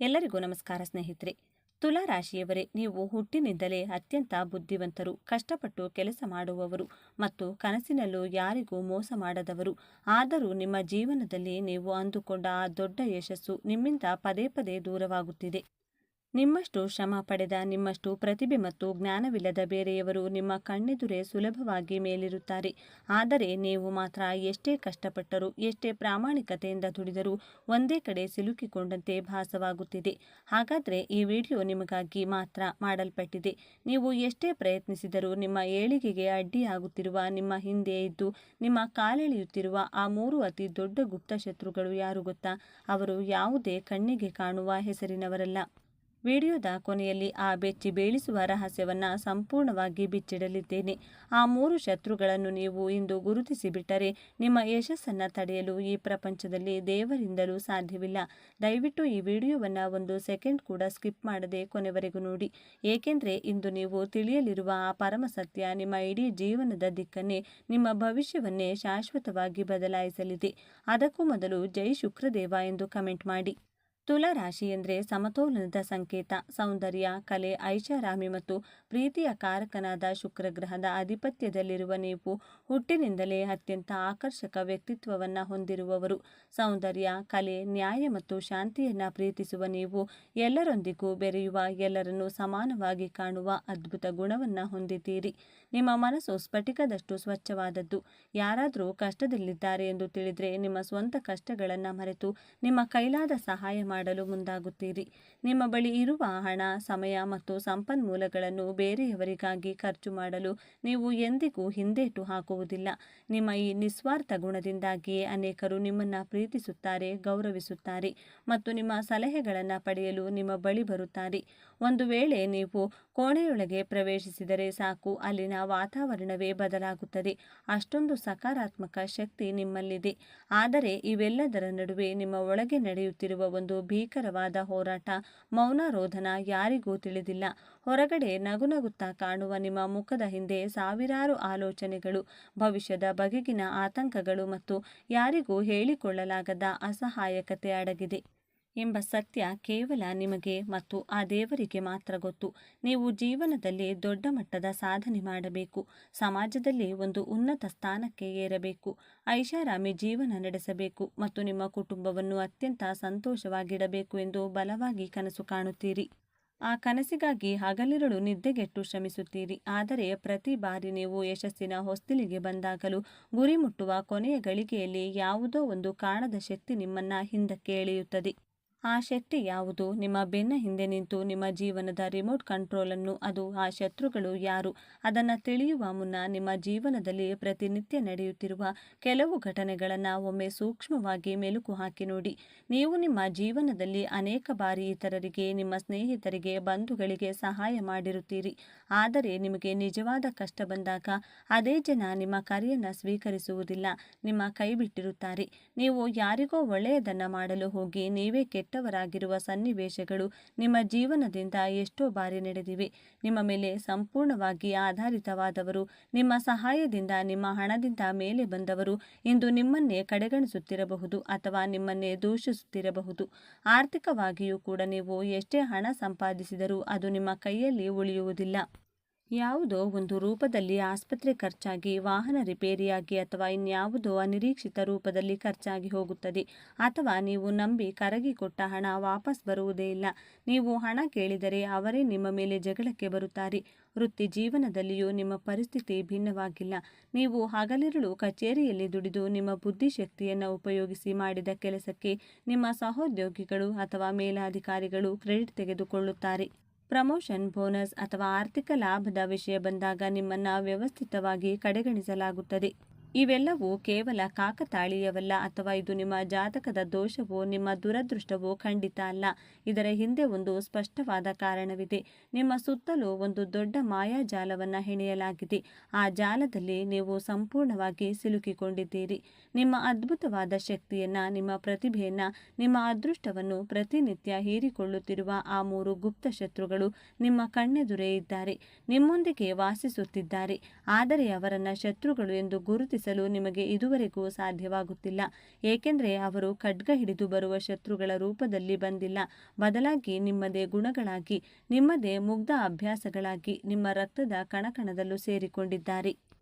ಎಲ್ಲರಿಗೂ ನಮಸ್ಕಾರ ಸ್ನೇಹಿತರೆ. ತುಲಾ ರಾಶಿಯವರೇ, ನೀವು ಹುಟ್ಟಿನಿಂದಲೇ ಅತ್ಯಂತ ಬುದ್ಧಿವಂತರು, ಕಷ್ಟಪಟ್ಟು ಕೆಲಸ ಮಾಡುವವರು ಮತ್ತು ಕನಸಿನಲ್ಲೂ ಯಾರಿಗೂ ಮೋಸ ಮಾಡದವರು. ಆದರೂ ನಿಮ್ಮ ಜೀವನದಲ್ಲಿ ನೀವು ಅಂದುಕೊಂಡ ಆ ದೊಡ್ಡ ಯಶಸ್ಸು ನಿಮ್ಮಿಂದ ಪದೇ ಪದೇ ದೂರವಾಗುತ್ತಿದೆ. ನಿಮ್ಮಷ್ಟು ಶ್ರಮ ಪಡೆದ, ನಿಮ್ಮಷ್ಟು ಪ್ರತಿಭೆ ಮತ್ತು ಜ್ಞಾನವಿಲ್ಲದ ಬೇರೆಯವರು ನಿಮ್ಮ ಕಣ್ಣೆದುರೇ ಸುಲಭವಾಗಿ ಮೇಲಿರುತ್ತಾರೆ. ಆದರೆ ನೀವು ಮಾತ್ರ ಎಷ್ಟೇ ಕಷ್ಟಪಟ್ಟರೂ, ಎಷ್ಟೇ ಪ್ರಾಮಾಣಿಕತೆಯಿಂದ ದುಡಿದರೂ ಒಂದೇ ಕಡೆ ಸಿಲುಕಿಕೊಂಡಂತೆ ಭಾಸವಾಗುತ್ತಿದೆ. ಹಾಗಾದರೆ ಈ ವಿಡಿಯೋ ನಿಮಗಾಗಿ ಮಾತ್ರ ಮಾಡಲ್ಪಟ್ಟಿದೆ. ನೀವು ಎಷ್ಟೇ ಪ್ರಯತ್ನಿಸಿದರೂ ನಿಮ್ಮ ಏಳಿಗೆಗೆ ಅಡ್ಡಿಯಾಗುತ್ತಿರುವ, ನಿಮ್ಮ ಹಿಂದೆ ಇದ್ದು ನಿಮ್ಮ ಕಾಲೆಳೆಯುತ್ತಿರುವ ಆ 3 ಅತಿ ದೊಡ್ಡ ಗುಪ್ತ ಶತ್ರುಗಳು ಯಾರು ಗೊತ್ತಾ? ಅವರು ಯಾವುದೇ ಕಣ್ಣಿಗೆ ಕಾಣುವ ಹೆಸರಿನವರಲ್ಲ. ವಿಡಿಯೋದ ಕೊನೆಯಲ್ಲಿ ಆ ಬೆಚ್ಚಿ ಬೀಳಿಸುವ ರಹಸ್ಯವನ್ನ ಸಂಪೂರ್ಣವಾಗಿ ಬಿಚ್ಚಿಡಲಿದ್ದೇನೆ. ಆ 3 ಶತ್ರುಗಳನ್ನು ನೀವು ಇಂದು ಗುರುತಿಸಿಬಿಟ್ಟರೆ ನಿಮ್ಮ ಯಶಸ್ಸನ್ನು ತಡೆಯಲು ಈ ಪ್ರಪಂಚದಲ್ಲಿ ದೇವರಿಂದಲೂ ಸಾಧ್ಯವಿಲ್ಲ. ದಯವಿಟ್ಟು ಈ ವಿಡಿಯೋವನ್ನು 1 ಸೆಕೆಂಡ್ ಕೂಡ ಸ್ಕಿಪ್ ಮಾಡದೆ ಕೊನೆವರೆಗೂ ನೋಡಿ. ಏಕೆಂದರೆ ಇಂದು ನೀವು ತಿಳಿಯಲಿರುವ ಆ ಪರಮ ಸತ್ಯ ನಿಮ್ಮ ಇಡೀ ಜೀವನದ ದಿಕ್ಕನ್ನೇ, ನಿಮ್ಮ ಭವಿಷ್ಯವನ್ನೇ ಶಾಶ್ವತವಾಗಿ ಬದಲಾಯಿಸಲಿದೆ. ಅದಕ್ಕೂ ಮೊದಲು ಜೈ ಶುಕ್ರದೇವ ಎಂದು ಕಮೆಂಟ್ ಮಾಡಿ. ತುಲಾ ರಾಶಿ ಎಂದರೆ ಸಮತೋಲನದ ಸಂಕೇತ. ಸೌಂದರ್ಯ, ಕಲೆ, ಐಷಾರಾಮಿ ಮತ್ತು ಪ್ರೀತಿಯ ಕಾರಕನಾದ ಶುಕ್ರಗ್ರಹದ ಆಧಿಪತ್ಯದಲ್ಲಿರುವ ನೀವು ಹುಟ್ಟಿನಿಂದಲೇ ಅತ್ಯಂತ ಆಕರ್ಷಕ ವ್ಯಕ್ತಿತ್ವವನ್ನು ಹೊಂದಿರುವವರು. ಸೌಂದರ್ಯ, ಕಲೆ, ನ್ಯಾಯ ಮತ್ತು ಶಾಂತಿಯನ್ನು ಪ್ರೀತಿಸುವ ನೀವು ಎಲ್ಲರೊಂದಿಗೂ ಬೆರೆಯುವ, ಎಲ್ಲರನ್ನೂ ಸಮಾನವಾಗಿ ಕಾಣುವ ಅದ್ಭುತ ಗುಣವನ್ನು ಹೊಂದಿದ್ದೀರಿ. ನಿಮ್ಮ ಮನಸ್ಸು ಸ್ಫಟಿಕದಷ್ಟು ಸ್ವಚ್ಛವಾದದ್ದು. ಯಾರಾದರೂ ಕಷ್ಟದಲ್ಲಿದ್ದಾರೆ ಎಂದು ತಿಳಿದರೆ ನಿಮ್ಮ ಸ್ವಂತ ಕಷ್ಟಗಳನ್ನು ಮರೆತು ನಿಮ್ಮ ಕೈಲಾದ ಸಹಾಯ ಮಾಡಲು ಮುಂದಾಗುತ್ತೀರಿ. ನಿಮ್ಮ ಬಳಿ ಇರುವ ಹಣ, ಸಮಯ ಮತ್ತು ಸಂಪನ್ಮೂಲಗಳನ್ನು ಬೇರೆಯವರಿಗಾಗಿ ಖರ್ಚು ಮಾಡಲು ನೀವು ಎಂದಿಗೂ ಹಿಂದೇಟು ಹಾಕುವುದಿಲ್ಲ. ನಿಮ್ಮ ಈ ನಿಸ್ವಾರ್ಥ ಗುಣದಿಂದಾಗಿಯೇ ಅನೇಕರು ನಿಮ್ಮನ್ನು ಪ್ರೀತಿಸುತ್ತಾರೆ, ಗೌರವಿಸುತ್ತಾರೆ ಮತ್ತು ನಿಮ್ಮ ಸಲಹೆಗಳನ್ನು ಪಡೆಯಲು ನಿಮ್ಮ ಬಳಿ ಬರುತ್ತಾರೆ. ಒಂದು ವೇಳೆ ನೀವು ಕೋಣೆಯೊಳಗೆ ಪ್ರವೇಶಿಸಿದರೆ ಸಾಕು, ಅಲ್ಲಿನ ವಾತಾವರಣವೇ ಬದಲಾಗುತ್ತದೆ. ಅಷ್ಟೊಂದು ಸಕಾರಾತ್ಮಕ ಶಕ್ತಿ ನಿಮ್ಮಲ್ಲಿದೆ. ಆದರೆ ಇವೆಲ್ಲದರ ನಡುವೆ ನಿಮ್ಮ ಒಳಗೆ ನಡೆಯುತ್ತಿರುವ ಒಂದು ಭೀಕರವಾದ ಹೋರಾಟ, ಮೌನ ರೋಧನ ಯಾರಿಗೂ ತಿಳಿದಿಲ್ಲ. ಹೊರಗಡೆ ನಗುನಗುತ್ತಾ ಕಾಣುವ ನಿಮ್ಮ ಮುಖದ ಹಿಂದೆ ಸಾವಿರಾರು ಆಲೋಚನೆಗಳು, ಭವಿಷ್ಯದ ಬಗೆಗಿನ ಆತಂಕಗಳು ಮತ್ತು ಯಾರಿಗೂ ಹೇಳಿಕೊಳ್ಳಲಾಗದ ಅಸಹಾಯಕತೆ ಅಡಗಿದೆ ಎಂಬ ಸತ್ಯ ಕೇವಲ ನಿಮಗೆ ಮತ್ತು ಆ ದೇವರಿಗೆ ಮಾತ್ರ ಗೊತ್ತು. ನೀವು ಜೀವನದಲ್ಲಿ ದೊಡ್ಡ ಮಟ್ಟದ ಸಾಧನೆ ಮಾಡಬೇಕು, ಸಮಾಜದಲ್ಲಿ ಒಂದು ಉನ್ನತ ಸ್ಥಾನಕ್ಕೆ ಏರಬೇಕು, ಐಷಾರಾಮಿ ಜೀವನ ನಡೆಸಬೇಕು ಮತ್ತು ನಿಮ್ಮ ಕುಟುಂಬವನ್ನು ಅತ್ಯಂತ ಸಂತೋಷವಾಗಿಡಬೇಕು ಎಂದು ಬಲವಾಗಿ ಕನಸು ಕಾಣುತ್ತೀರಿ. ಆ ಕನಸಿಗಾಗಿ ಹಗಲಿರುಳು ನಿದ್ದೆಗೆಟ್ಟು ಶ್ರಮಿಸುತ್ತೀರಿ. ಆದರೆ ಪ್ರತಿ ಬಾರಿ ನೀವು ಯಶಸ್ಸಿನ ಹೊಸ್ತಿಲಿಗೆ ಬಂದಾಗಲೂ, ಗುರಿ ಮುಟ್ಟುವ ಕೊನೆಯ ಗಳಿಗೆಯಲ್ಲಿ ಯಾವುದೋ ಒಂದು ಕಾಣದ ಶಕ್ತಿ ನಿಮ್ಮನ್ನ ಹಿಂದಕ್ಕೆ ಎಳೆಯುತ್ತದೆ. ಆ ಶಕ್ತಿ ಯಾವುದು? ನಿಮ್ಮ ಬೆನ್ನ ಹಿಂದೆ ನಿಂತು ನಿಮ್ಮ ಜೀವನದ ರಿಮೋಟ್ ಕಂಟ್ರೋಲನ್ನು. ಅದು ಆ ಶತ್ರುಗಳು ಯಾರು? ಅದನ್ನು ತಿಳಿಯುವ ಮುನ್ನ ನಿಮ್ಮ ಜೀವನದಲ್ಲಿ ಪ್ರತಿನಿತ್ಯ ನಡೆಯುತ್ತಿರುವ ಕೆಲವು ಘಟನೆಗಳನ್ನು ಒಮ್ಮೆ ಸೂಕ್ಷ್ಮವಾಗಿ ಮೆಲುಕು ಹಾಕಿ ನೋಡಿ. ನೀವು ನಿಮ್ಮ ಜೀವನದಲ್ಲಿ ಅನೇಕ ಬಾರಿ ಇತರರಿಗೆ, ನಿಮ್ಮ ಸ್ನೇಹಿತರಿಗೆ, ಬಂಧುಗಳಿಗೆ ಸಹಾಯ ಮಾಡಿರುತ್ತೀರಿ. ಆದರೆ ನಿಮಗೆ ನಿಜವಾದ ಕಷ್ಟ ಬಂದಾಗ ಅದೇ ಜನ ನಿಮ್ಮ ಕರೆಯನ್ನು ಸ್ವೀಕರಿಸುವುದಿಲ್ಲ, ನಿಮ್ಮ ಕೈ ಬಿಟ್ಟಿರುತ್ತಾರೆ. ನೀವು ಯಾರಿಗೋ ಒಳ್ಳೆಯದನ್ನು ಮಾಡಲು ಹೋಗಿ ನೀವೇ ಕೆಟ್ಟವರಾಗಿರುವ ಸನ್ನಿವೇಶಗಳು ನಿಮ್ಮ ಜೀವನದಿಂದ ಎಷ್ಟೋ ಬಾರಿ ನಡೆದಿವೆ. ನಿಮ್ಮ ಮೇಲೆ ಸಂಪೂರ್ಣವಾಗಿ ಆಧಾರಿತವಾದವರು, ನಿಮ್ಮ ಸಹಾಯದಿಂದ, ನಿಮ್ಮ ಹಣದಿಂದ ಮೇಲೆ ಬಂದವರು ಇಂದು ನಿಮ್ಮನ್ನೇ ಕಡೆಗಣಿಸುತ್ತಿರಬಹುದು ಅಥವಾ ನಿಮ್ಮನ್ನೇ ದೂಷಿಸುತ್ತಿರಬಹುದು. ಆರ್ಥಿಕವಾಗಿಯೂ ಕೂಡ ನೀವು ಎಷ್ಟೇ ಹಣ ಸಂಪಾದಿಸಿದರೂ ಅದು ನಿಮ್ಮ ಕೈಯಲ್ಲಿ ಉಳಿಯುವುದಿಲ್ಲ. ಯಾವುದೋ ಒಂದು ರೂಪದಲ್ಲಿ ಆಸ್ಪತ್ರೆ ಖರ್ಚಾಗಿ, ವಾಹನ ರಿಪೇರಿಯಾಗಿ ಅಥವಾ ಇನ್ಯಾವುದೋ ಅನಿರೀಕ್ಷಿತ ರೂಪದಲ್ಲಿ ಖರ್ಚಾಗಿ ಹೋಗುತ್ತದೆ. ಅಥವಾ ನೀವು ನಂಬಿ ಕರಗಿ ಕೊಟ್ಟ ಹಣ ವಾಪಸ್ ಬರುವುದೇ ಇಲ್ಲ. ನೀವು ಹಣ ಕೇಳಿದರೆ ಅವರೇ ನಿಮ್ಮ ಮೇಲೆ ಜಗಳಕ್ಕೆ ಬರುತ್ತಾರೆ. ವೃತ್ತಿ ಜೀವನದಲ್ಲಿಯೂ ನಿಮ್ಮ ಪರಿಸ್ಥಿತಿ ಭಿನ್ನವಾಗಿಲ್ಲ. ನೀವು ಹಗಲಿರುಳು ಕಚೇರಿಯಲ್ಲಿ ದುಡಿದು ನಿಮ್ಮ ಬುದ್ಧಿಶಕ್ತಿಯನ್ನು ಉಪಯೋಗಿಸಿ ಮಾಡಿದ ಕೆಲಸಕ್ಕೆ ನಿಮ್ಮ ಸಹೋದ್ಯೋಗಿಗಳು ಅಥವಾ ಮೇಲಾಧಿಕಾರಿಗಳು ಕ್ರೆಡಿಟ್ ತೆಗೆದುಕೊಳ್ಳುತ್ತಾರೆ. ಪ್ರಮೋಷನ್, ಬೋನಸ್ ಅಥವಾ ಆರ್ಥಿಕ ಲಾಭದ ವಿಷಯ ಬಂದಾಗ ನಿಮ್ಮನ್ನು ವ್ಯವಸ್ಥಿತವಾಗಿ ಕಡೆಗಣಿಸಲಾಗುತ್ತದೆ. ಇವೆಲ್ಲವೂ ಕೇವಲ ಕಾಕತಾಳೀಯವಲ್ಲ ಅಥವಾ ಇದು ನಿಮ್ಮ ಜಾತಕದ ದೋಷವೋ ನಿಮ್ಮ ದುರದೃಷ್ಟವೋ ಖಂಡಿತ ಅಲ್ಲ. ಇದರ ಹಿಂದೆ ಒಂದು ಸ್ಪಷ್ಟವಾದ ಕಾರಣವಿದೆ. ನಿಮ್ಮ ಸುತ್ತಲೂ ಒಂದು ದೊಡ್ಡ ಮಾಯಾಜಾಲವನ್ನು ಹೆಣೆಯಲಾಗಿದೆ. ಆ ಜಾಲದಲ್ಲಿ ನೀವು ಸಂಪೂರ್ಣವಾಗಿ ಸಿಲುಕಿಕೊಂಡಿದ್ದೀರಿ. ನಿಮ್ಮ ಅದ್ಭುತವಾದ ಶಕ್ತಿಯನ್ನು, ನಿಮ್ಮ ಪ್ರತಿಭೆಯನ್ನು, ನಿಮ್ಮ ಅದೃಷ್ಟವನ್ನು ಪ್ರತಿನಿತ್ಯ ಹೀರಿಕೊಳ್ಳುತ್ತಿರುವ ಆ 3 ಗುಪ್ತ ಶತ್ರುಗಳು ನಿಮ್ಮ ಕಣ್ಣೆದುರೇ ಇದ್ದಾರೆ, ನಿಮ್ಮೊಂದಿಗೆ ವಾಸಿಸುತ್ತಿದ್ದಾರೆ. ಆದರೆ ಅವರನ್ನು ಶತ್ರುಗಳು ಎಂದು ಗುರುತಿಸಿ ಖಂಡಿಸಲು ನಿಮಗೆ ಇದುವರೆಗೂ ಸಾಧ್ಯವಾಗುತ್ತಿಲ್ಲ. ಏಕೆಂದರೆ ಅವರು ಖಡ್ಗ ಹಿಡಿದು ಬರುವ ಶತ್ರುಗಳ ರೂಪದಲ್ಲಿ ಬಂದಿಲ್ಲ, ಬದಲಾಗಿ ನಿಮ್ಮದೇ ಗುಣಗಳಾಗಿ, ನಿಮ್ಮದೇ ಮುಗ್ಧ ಅಭ್ಯಾಸಗಳಾಗಿ ನಿಮ್ಮ ರಕ್ತದ ಕಣಕಣದಲ್ಲೂ ಸೇರಿಕೊಂಡಿದ್ದಾರೆ.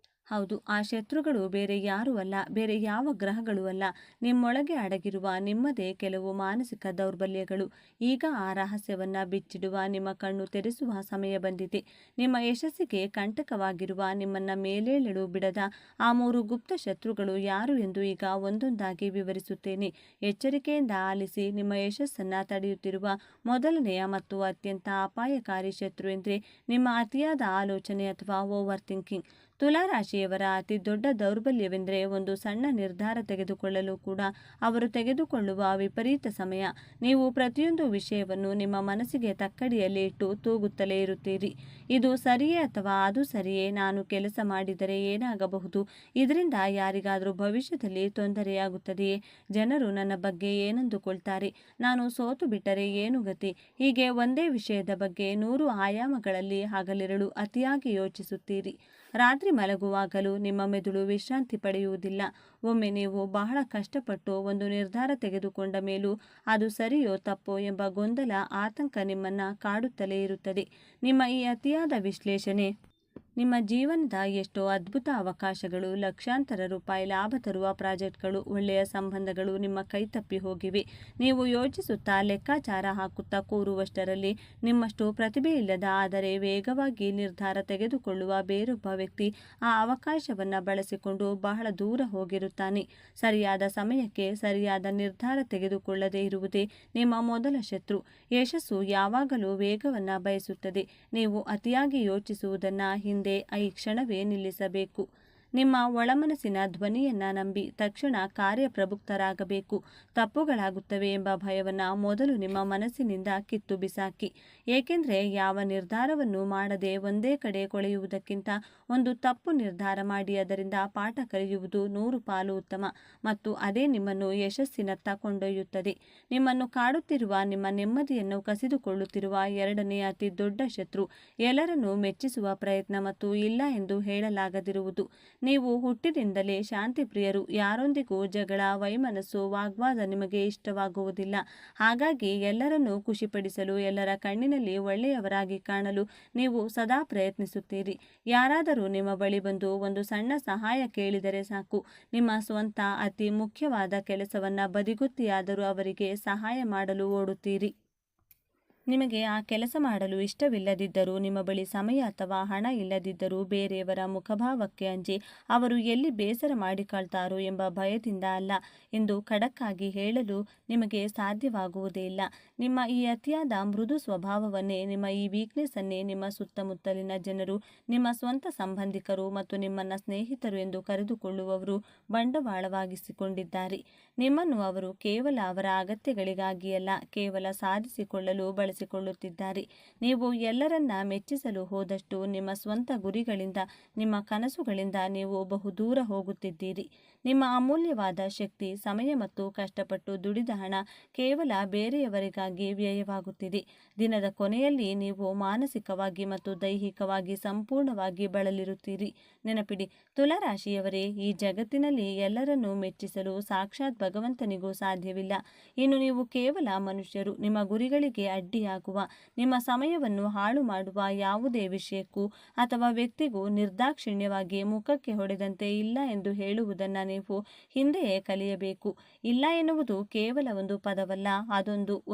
ಹೌದು, ಆ ಶತ್ರುಗಳು ಬೇರೆ ಯಾರೂ ಅಲ್ಲ, ಬೇರೆ ಯಾವ ಗ್ರಹಗಳೂ ಅಲ್ಲ, ನಿಮ್ಮೊಳಗೆ ಅಡಗಿರುವ ನಿಮ್ಮದೇ ಕೆಲವು ಮಾನಸಿಕ ದೌರ್ಬಲ್ಯಗಳು. ಈಗ ಆ ರಹಸ್ಯವನ್ನು ಬಿಚ್ಚಿಡುವ, ನಿಮ್ಮ ಕಣ್ಣು ತೆರೆಸುವ ಸಮಯ ಬಂದಿದೆ. ನಿಮ್ಮ ಯಶಸ್ಸಿಗೆ ಕಂಟಕವಾಗಿರುವ, ನಿಮ್ಮನ್ನು ಮೇಲೇಳಲು ಬಿಡದ ಆ 3 ಗುಪ್ತ ಶತ್ರುಗಳು ಯಾರು ಎಂದು ಈಗ ಒಂದೊಂದಾಗಿ ವಿವರಿಸುತ್ತೇನೆ. ಎಚ್ಚರಿಕೆಯಿಂದ ಆಲಿಸಿ. ನಿಮ್ಮ ಯಶಸ್ಸನ್ನು ತಡೆಯುತ್ತಿರುವ ಮೊದಲನೆಯ ಮತ್ತು ಅತ್ಯಂತ ಅಪಾಯಕಾರಿ ಶತ್ರು ಎಂದರೆ ನಿಮ್ಮ ಅತಿಯಾದ ಆಲೋಚನೆ ಅಥವಾ ಓವರ್ ಥಿಂಕಿಂಗ್. ತುಲಾ ರಾಶಿಯವರ ಅತಿ ದೊಡ್ಡ ದೌರ್ಬಲ್ಯವೆಂದರೆ ಒಂದು ಸಣ್ಣ ನಿರ್ಧಾರ ತೆಗೆದುಕೊಳ್ಳಲು ಕೂಡ ಅವರು ತೆಗೆದುಕೊಳ್ಳುವ ವಿಪರೀತ ಸಮಯ. ನೀವು ಪ್ರತಿಯೊಂದು ವಿಷಯವನ್ನು ನಿಮ್ಮ ಮನಸ್ಸಿಗೆ ತಕ್ಕಡಿಯಲ್ಲಿ ಇಟ್ಟು ತೂಗುತ್ತಲೇ ಇರುತ್ತೀರಿ. ಇದು ಸರಿಯೇ ಅಥವಾ ಅದು ಸರಿಯೇ? ನಾನು ಕೆಲಸ ಮಾಡಿದರೆ ಏನಾಗಬಹುದು? ಇದರಿಂದ ಯಾರಿಗಾದರೂ ಭವಿಷ್ಯದಲ್ಲಿ ತೊಂದರೆಯಾಗುತ್ತದೆಯೇ? ಜನರು ನನ್ನ ಬಗ್ಗೆ ಏನಂದುಕೊಳ್ತಾರೆ? ನಾನು ಸೋತು ಬಿಟ್ಟರೆ ಏನು ಗತಿ? ಹೀಗೆ ಒಂದೇ ವಿಷಯದ ಬಗ್ಗೆ 100 ಆಯಾಮಗಳಲ್ಲಿ ಹಗಲಿರುಳು ಅತಿಯಾಗಿ ಯೋಚಿಸುತ್ತೀರಿ. ರಾತ್ರಿ ಮಲಗುವಾಗಲೂ ನಿಮ್ಮ ಮೆದುಳು ವಿಶ್ರಾಂತಿ ಪಡೆಯುವುದಿಲ್ಲ. ಒಮ್ಮೆ ನೀವು ಬಹಳ ಕಷ್ಟಪಟ್ಟು ಒಂದು ನಿರ್ಧಾರ ತೆಗೆದುಕೊಂಡ ಮೇಲೂ ಅದು ಸರಿಯೋ ತಪ್ಪೋ ಎಂಬ ಗೊಂದಲ, ಆತಂಕ ನಿಮ್ಮನ್ನು ಕಾಡುತ್ತಲೇ ಇರುತ್ತದೆ. ನಿಮ್ಮ ಈ ಅತಿಯಾದ ವಿಶ್ಲೇಷಣೆ ನಿಮ್ಮ ಜೀವನದ ಎಷ್ಟೋ ಅದ್ಭುತ ಅವಕಾಶಗಳು, ಲಕ್ಷಾಂತರ ರೂಪಾಯಿ ಲಾಭ ತರುವ ಪ್ರಾಜೆಕ್ಟ್ಗಳು, ಒಳ್ಳೆಯ ಸಂಬಂಧಗಳು ನಿಮ್ಮ ಕೈತಪ್ಪಿ ಹೋಗಿವೆ. ನೀವು ಯೋಚಿಸುತ್ತಾ ಲೆಕ್ಕಾಚಾರ ಹಾಕುತ್ತಾ ಕೂರುವಷ್ಟರಲ್ಲಿ ನಿಮ್ಮಷ್ಟು ಪ್ರತಿಭೆ ಇಲ್ಲದ, ಆದರೆ ವೇಗವಾಗಿ ನಿರ್ಧಾರ ತೆಗೆದುಕೊಳ್ಳುವ ಬೇರೊಬ್ಬ ವ್ಯಕ್ತಿ ಆ ಅವಕಾಶವನ್ನು ಬಳಸಿಕೊಂಡು ಬಹಳ ದೂರ ಹೋಗಿರುತ್ತಾನೆ. ಸರಿಯಾದ ಸಮಯಕ್ಕೆ ಸರಿಯಾದ ನಿರ್ಧಾರ ತೆಗೆದುಕೊಳ್ಳದೇ ಇರುವುದೇ ನಿಮ್ಮ ಮೊದಲ ಶತ್ರು. ಯಶಸ್ಸು ಯಾವಾಗಲೂ ವೇಗವನ್ನು ಬಯಸುತ್ತದೆ. ನೀವು ಅತಿಯಾಗಿ ಯೋಚಿಸುವುದನ್ನು ಹಿಂದೆ ಈ ಕ್ಷಣವೇ ನಿಲ್ಲಿಸಬೇಕು. ನಿಮ್ಮ ಒಳಮನಸ್ಸಿನ ಧ್ವನಿಯನ್ನು ನಂಬಿ ತಕ್ಷಣ ಕಾರ್ಯಪ್ರವೃತ್ತರಾಗಬೇಕು. ತಪ್ಪುಗಳಾಗುತ್ತವೆ ಎಂಬ ಭಯವನ್ನು ಮೊದಲು ನಿಮ್ಮ ಮನಸ್ಸಿನಿಂದ ಕಿತ್ತು ಬಿಸಾಕಿ. ಏಕೆಂದರೆ ಯಾವ ನಿರ್ಧಾರವನ್ನು ಮಾಡದೆ ಒಂದೇ ಕಡೆ ಕೊಳೆಯುವುದಕ್ಕಿಂತ ಒಂದು ತಪ್ಪು ನಿರ್ಧಾರ ಮಾಡಿ ಅದರಿಂದ ಪಾಠ ಕಲಿಯುವುದು 100 ಪಾಲು ಉತ್ತಮ. ಮತ್ತು ಅದೇ ನಿಮ್ಮನ್ನು ಯಶಸ್ಸಿನತ್ತ ಕೊಂಡೊಯ್ಯುತ್ತದೆ. ನಿಮ್ಮನ್ನು ಕಾಡುತ್ತಿರುವ, ನಿಮ್ಮ ನೆಮ್ಮದಿಯನ್ನು ಕಸಿದುಕೊಳ್ಳುತ್ತಿರುವ ಎರಡನೇ ಅತಿ ದೊಡ್ಡ ಶತ್ರು ಎಲ್ಲರನ್ನೂ ಮೆಚ್ಚಿಸುವ ಪ್ರಯತ್ನ ಮತ್ತು ಇಲ್ಲ ಎಂದು ಹೇಳಲಾಗದಿರುವುದು. ನೀವು ಹುಟ್ಟಿನಿಂದಲೇ ಶಾಂತಿಪ್ರಿಯರು. ಯಾರೊಂದಿಗೂ ಜಗಳ, ವೈಮನಸ್ಸು, ವಾಗ್ವಾದ ನಿಮಗೆ ಇಷ್ಟವಾಗುವುದಿಲ್ಲ. ಹಾಗಾಗಿ ಎಲ್ಲರನ್ನೂ ಖುಷಿಪಡಿಸಲು, ಎಲ್ಲರ ಕಣ್ಣಿನಲ್ಲಿ ಒಳ್ಳೆಯವರಾಗಿ ಕಾಣಲು ನೀವು ಸದಾ ಪ್ರಯತ್ನಿಸುತ್ತೀರಿ. ಯಾರಾದರೂ ನಿಮ್ಮ ಬಳಿ ಬಂದು ಒಂದು ಸಣ್ಣ ಸಹಾಯ ಕೇಳಿದರೆ ಸಾಕು, ನಿಮ್ಮ ಸ್ವಂತ ಅತಿ ಮುಖ್ಯವಾದ ಕೆಲಸವನ್ನು ಬದಿಗೊತ್ತಿಯಾದರೂ ಅವರಿಗೆ ಸಹಾಯ ಮಾಡಲು ಓಡುತ್ತೀರಿ. ನಿಮಗೆ ಆ ಕೆಲಸ ಮಾಡಲು ಇಷ್ಟವಿಲ್ಲದಿದ್ದರೂ, ನಿಮ್ಮ ಬಳಿ ಸಮಯ ಅಥವಾ ಹಣ ಇಲ್ಲದಿದ್ದರೂ, ಬೇರೆಯವರ ಮುಖಭಾವಕ್ಕೆ ಅಂಜಿ ಅವರು ಎಲ್ಲಿ ಬೇಸರ ಮಾಡಿಕೊಳ್ತಾರೋ ಎಂಬ ಭಯದಿಂದ ಅಲ್ಲ ಎಂದು ಖಡಕ್ಕಾಗಿ ಹೇಳಲು ನಿಮಗೆ ಸಾಧ್ಯವಾಗುವುದೇ ಇಲ್ಲ. ನಿಮ್ಮ ಈ ಅತಿಯಾದ ಮೃದು ಸ್ವಭಾವವನ್ನೇ, ನಿಮ್ಮ ಈ ವೀಕ್ನೆಸ್ ಅನ್ನೇ ನಿಮ್ಮ ಸುತ್ತಮುತ್ತಲಿನ ಜನರು, ನಿಮ್ಮ ಸ್ವಂತ ಸಂಬಂಧಿಕರು ಮತ್ತು ನಿಮ್ಮನ್ನು ಸ್ನೇಹಿತರು ಎಂದು ಕರೆದುಕೊಳ್ಳುವವರು ಬಂಡವಾಳವಾಗಿಸಿಕೊಂಡಿದ್ದಾರೆ. ನಿಮ್ಮನ್ನು ಅವರು ಕೇವಲ ಅವರ ಅಗತ್ಯಗಳಿಗಾಗಿ ಅಲ್ಲ, ಕೇವಲ ಸಾಧಿಸಿಕೊಳ್ಳಲು ಬಳಸಿಕೊಳ್ಳುತ್ತಿದ್ದಾರೆ. ನೀವು ಎಲ್ಲರನ್ನ ಮೆಚ್ಚಿಸಲು ಹೋದಷ್ಟು ನಿಮ್ಮ ಸ್ವಂತ ಗುರಿಗಳಿಂದ, ನಿಮ್ಮ ಕನಸುಗಳಿಂದ ನೀವು ಬಹುದೂರ ಹೋಗುತ್ತಿದ್ದೀರಿ. ನಿಮ್ಮ ಅಮೂಲ್ಯವಾದ ಶಕ್ತಿ, ಸಮಯ ಮತ್ತು ಕಷ್ಟಪಟ್ಟು ದುಡಿದ ಹಣ ಕೇವಲ ಬೇರೆಯವರಿಗಾಗಿ ವ್ಯಯವಾಗುತ್ತಿದೆ. ದಿನದ ಕೊನೆಯಲ್ಲಿ ನೀವು ಮಾನಸಿಕವಾಗಿ ಮತ್ತು ದೈಹಿಕವಾಗಿ ಸಂಪೂರ್ಣವಾಗಿ ಬಳಲಿರುತ್ತೀರಿ. ನೆನಪಿಡಿ ತುಲಾರಾಶಿಯವರೇ, ಈ ಜಗತ್ತಿನಲ್ಲಿ ಎಲ್ಲರನ್ನೂ ಮೆಚ್ಚಿಸಲು ಸಾಕ್ಷಾತ್ ಭಗವಂತನಿಗೂ ಸಾಧ್ಯವಿಲ್ಲ. ಇನ್ನು ನೀವು ಕೇವಲ ಮನುಷ್ಯರು. ನಿಮ್ಮ ಗುರಿಗಳಿಗೆ ಅಡ್ಡಿಯಾಗುವ, ನಿಮ್ಮ ಸಮಯವನ್ನು ಹಾಳು ಮಾಡುವ ಯಾವುದೇ ವಿಷಯಕ್ಕೂ ಅಥವಾ ವ್ಯಕ್ತಿಗೂ ನಿರ್ದಾಕ್ಷಿಣ್ಯವಾಗಿ ಮುಖಕ್ಕೆ ಹೊಡೆದಂತೆ ಇಲ್ಲ ಎಂದು ಹೇಳುವುದನ್ನು ನೀವು ಹಿಂದೆಯೇ ಕಲಿಯಬೇಕು. ಇಲ್ಲ ಎನ್ನುವುದು ಕೇವಲ ಒಂದು ಪದವಲ್ಲ,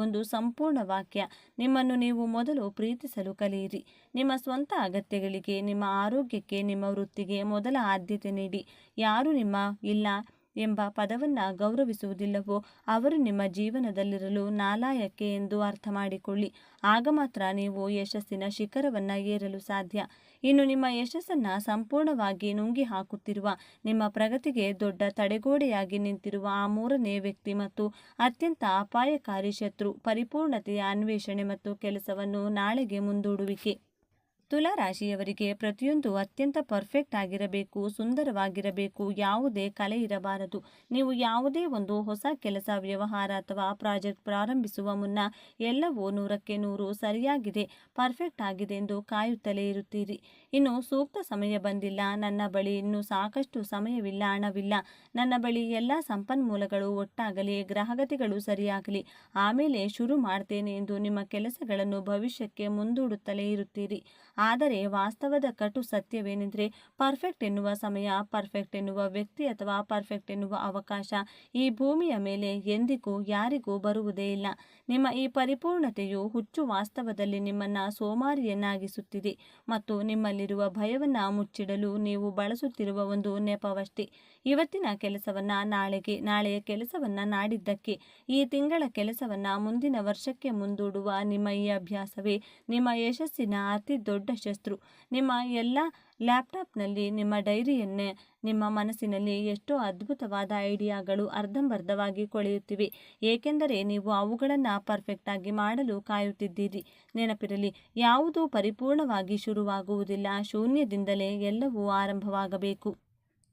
ಒಂದು ಸಂಪೂರ್ಣ ವಾಕ್ಯ. ನಿಮ್ಮನ್ನು ನೀವು ಮೊದಲು ಪ್ರೀತಿಸಲು ಕಲಿಯಿರಿ. ನಿಮ್ಮ ಸ್ವಂತ ಅಗತ್ಯಗಳಿಗೆ, ನಿಮ್ಮ ಆರೋಗ್ಯಕ್ಕೆ, ನಿಮ್ಮ ವೃತ್ತಿಗೆ ಮೊದಲ ಆದ್ಯತೆ ನೀಡಿ. ಯಾರು ನಿಮ್ಮ ಇಲ್ಲ ಎಂಬ ಪದವನ್ನು ಗೌರವಿಸುವುದಿಲ್ಲವೋ ಅವರು ನಿಮ್ಮ ಜೀವನದಲ್ಲಿರಲು ನಾಲಾಯಕ್ಕೆ ಎಂದು ಅರ್ಥ ಮಾಡಿಕೊಳ್ಳಿ. ಆಗ ಮಾತ್ರ ನೀವು ಯಶಸ್ಸಿನ ಶಿಖರವನ್ನು ಏರಲು ಸಾಧ್ಯ. ಇನ್ನು ನಿಮ್ಮ ಯಶಸ್ಸನ್ನು ಸಂಪೂರ್ಣವಾಗಿ ನುಂಗಿ ಹಾಕುತ್ತಿರುವ, ನಿಮ್ಮ ಪ್ರಗತಿಗೆ ದೊಡ್ಡ ತಡೆಗೋಡೆಯಾಗಿ ನಿಂತಿರುವ ಆ 3ನೇ ವ್ಯಕ್ತಿ ಮತ್ತು ಅತ್ಯಂತ ಅಪಾಯಕಾರಿ ಶತ್ರು ಪರಿಪೂರ್ಣತೆಯ ಅನ್ವೇಷಣೆ ಮತ್ತು ಕೆಲಸವನ್ನು ನಾಳೆಗೆ ಮುಂದೂಡುವಿಕೆ. ತುಲಾ ರಾಶಿಯವರಿಗೆ ಪ್ರತಿಯೊಂದು ಅತ್ಯಂತ ಪರ್ಫೆಕ್ಟ್ ಆಗಿರಬೇಕು, ಸುಂದರವಾಗಿರಬೇಕು, ಯಾವುದೇ ಕಲೆ ಇರಬಾರದು. ನೀವು ಯಾವುದೇ ಒಂದು ಹೊಸ ಕೆಲಸ, ವ್ಯವಹಾರ ಅಥವಾ ಪ್ರಾಜೆಕ್ಟ್ ಪ್ರಾರಂಭಿಸುವ ಮುನ್ನ ಎಲ್ಲವೂ 100ಕ್ಕೆ 100 ಸರಿಯಾಗಿದೆ, ಪರ್ಫೆಕ್ಟ್ ಆಗಿದೆ ಎಂದು ಕಾಯುತ್ತಲೇ ಇರುತ್ತೀರಿ. ಇನ್ನು ಸೂಕ್ತ ಸಮಯ ಬಂದಿಲ್ಲ, ನನ್ನ ಬಳಿ ಇನ್ನೂ ಸಾಕಷ್ಟು ಸಮಯವಿಲ್ಲ, ಹಣವಿಲ್ಲ, ನನ್ನ ಬಳಿ ಎಲ್ಲ ಸಂಪನ್ಮೂಲಗಳು ಒಟ್ಟಾಗಲಿ, ಗ್ರಹಗತಿಗಳು ಸರಿಯಾಗಲಿ, ಆಮೇಲೆ ಶುರು ಮಾಡ್ತೇನೆ ಎಂದು ನಿಮ್ಮ ಕೆಲಸಗಳನ್ನು ಭವಿಷ್ಯಕ್ಕೆ ಮುಂದೂಡುತ್ತಲೇ ಇರುತ್ತೀರಿ. ಆದರೆ ವಾಸ್ತವದ ಕಟು ಸತ್ಯವೇನೆಂದರೆ, ಪರ್ಫೆಕ್ಟ್ ಎನ್ನುವ ಸಮಯ, ಪರ್ಫೆಕ್ಟ್ ಎನ್ನುವ ವ್ಯಕ್ತಿ ಅಥವಾ ಪರ್ಫೆಕ್ಟ್ ಎನ್ನುವ ಅವಕಾಶ ಈ ಭೂಮಿಯ ಮೇಲೆ ಎಂದಿಗೂ ಯಾರಿಗೂ ಬರುವುದೇ ಇಲ್ಲ. ನಿಮ್ಮ ಈ ಪರಿಪೂರ್ಣತೆಯು ಹುಚ್ಚು ವಾಸ್ತವದಲ್ಲಿ ನಿಮ್ಮನ್ನು ಸೋಮಾರಿಯನ್ನಾಗಿಸುತ್ತಿದೆ ಮತ್ತು ನಿಮ್ಮಲ್ಲಿರುವ ಭಯವನ್ನು ಮುಚ್ಚಿಡಲು ನೀವು ಬಳಸುತ್ತಿರುವ ಒಂದು ನೆಪವಷ್ಟೇ. ಇವತ್ತಿನ ಕೆಲಸವನ್ನ ನಾಳೆಗೆ, ನಾಳೆಯ ಕೆಲಸವನ್ನ ನಾಡಿದ್ದಕ್ಕೆ, ಈ ತಿಂಗಳ ಕೆಲಸವನ್ನ ಮುಂದಿನ ವರ್ಷಕ್ಕೆ ಮುಂದೂಡುವ ನಿಮ್ಮ ಈ ಅಭ್ಯಾಸವೇ ನಿಮ್ಮ ಯಶಸ್ಸಿನ ಅತಿ ದೊಡ್ಡ ಶಸ್ತ್ರು. ನಿಮ್ಮ ಎಲ್ಲ ಲ್ಯಾಪ್ಟಾಪ್ನಲ್ಲಿ, ನಿಮ್ಮ ಡೈರಿಯನ್ನೇ, ನಿಮ್ಮ ಮನಸ್ಸಿನಲ್ಲಿ ಎಷ್ಟೋ ಅದ್ಭುತವಾದ ಐಡಿಯಾಗಳು ಅರ್ಧಂಬರ್ಧವಾಗಿ ಕೊಳೆಯುತ್ತಿವೆ, ಏಕೆಂದರೆ ನೀವು ಅವುಗಳನ್ನು ಪರ್ಫೆಕ್ಟ್ ಆಗಿ ಮಾಡಲು ಕಾಯುತ್ತಿದ್ದೀರಿ. ನೆನಪಿರಲಿ, ಯಾವುದೂ ಪರಿಪೂರ್ಣವಾಗಿ ಶುರುವಾಗುವುದಿಲ್ಲ, ಶೂನ್ಯದಿಂದಲೇ ಎಲ್ಲವೂ ಆರಂಭವಾಗಬೇಕು.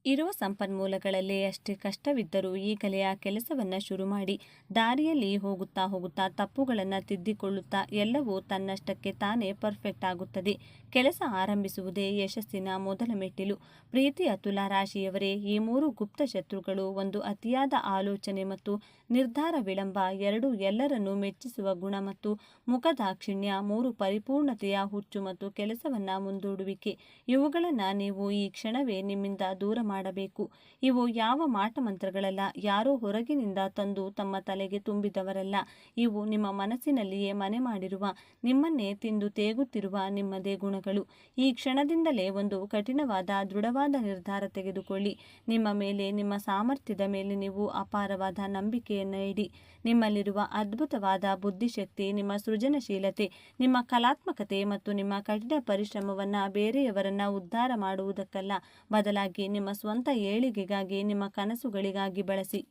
ಇರುವ ಸಂಪನ್ಮೂಲಗಳಲ್ಲೇ ಅಷ್ಟೇ ಕಷ್ಟವಿದ್ದರೂ ಈಗಲೇ ಆ ಕೆಲಸವನ್ನು ಶುರು ಮಾಡಿ. ದಾರಿಯಲ್ಲಿ ಹೋಗುತ್ತಾ ಹೋಗುತ್ತಾ ತಪ್ಪುಗಳನ್ನು ತಿದ್ದಿಕೊಳ್ಳುತ್ತಾ ಎಲ್ಲವೂ ತನ್ನಷ್ಟಕ್ಕೆ ತಾನೇ ಪರ್ಫೆಕ್ಟ್ ಆಗುತ್ತದೆ. ಕೆಲಸ ಆರಂಭಿಸುವುದೇ ಯಶಸ್ಸಿನ ಮೊದಲ ಮೆಟ್ಟಿಲು. ಪ್ರೀತಿಯ ತುಲಾ ರಾಶಿಯವರೇ, ಈ 3 ಗುಪ್ತ ಶತ್ರುಗಳು, ಒಂದು ಅತಿಯಾದ ಆಲೋಚನೆ ಮತ್ತು ನಿರ್ಧಾರ ವಿಳಂಬ, 2 ಎಲ್ಲರನ್ನೂ ಮೆಚ್ಚಿಸುವ ಗುಣ ಮತ್ತು ಮುಖದಾಕ್ಷಿಣ್ಯ, 3 ಪರಿಪೂರ್ಣತೆಯ ಹುಚ್ಚು ಮತ್ತು ಕೆಲಸವನ್ನ ಮುಂದೂಡುವಿಕೆ, ಇವುಗಳನ್ನು ನೀವು ಈ ಕ್ಷಣವೇ ನಿಮ್ಮಿಂದ ದೂರ ಮಾಡಬೇಕು. ಇವು ಯಾವ ಮಾಟಮಂತ್ರಗಳಲ್ಲ, ಯಾರೋ ಹೊರಗಿನಿಂದ ತಂದು ತಮ್ಮ ತಲೆಗೆ ತುಂಬಿದವರಲ್ಲ. ಇವು ನಿಮ್ಮ ಮನಸ್ಸಿನಲ್ಲಿಯೇ ಮನೆ ಮಾಡಿರುವ, ನಿಮ್ಮನ್ನೇ ತಿಂದು ತೇಗುತ್ತಿರುವ ನಿಮ್ಮದೇ ಗುಣಗಳು. ಈ ಕ್ಷಣದಿಂದಲೇ ಒಂದು ಕಠಿಣವಾದ, ದೃಢವಾದ ನಿರ್ಧಾರ ತೆಗೆದುಕೊಳ್ಳಿ. ನಿಮ್ಮ ಮೇಲೆ, ನಿಮ್ಮ ಸಾಮರ್ಥ್ಯದ ಮೇಲೆ ನೀವು ಅಪಾರವಾದ ನಂಬಿಕೆಯನ್ನು ಇಡಿ. ನಿಮ್ಮಲ್ಲಿರುವ ಅದ್ಭುತವಾದ ಬುದ್ಧಿಶಕ್ತಿ, ನಿಮ್ಮ ಸೃಜನಶೀಲತೆ, ನಿಮ್ಮ ಕಲಾತ್ಮಕತೆ ಮತ್ತು ನಿಮ್ಮ ಕಠಿಣ ಪರಿಶ್ರಮವನ್ನು ಬೇರೆಯವರನ್ನ ಉದ್ಧಾರ ಮಾಡುವುದಕ್ಕಲ್ಲ, ಬದಲಾಗಿ ನಿಮ್ಮ ಸ್ವಂತ ಏಳಿಗೆಗಾಗಿ, ನಿಮ್ಮ ಕನಸುಗಳಿಗಾಗಿ ಬಳಸಿ.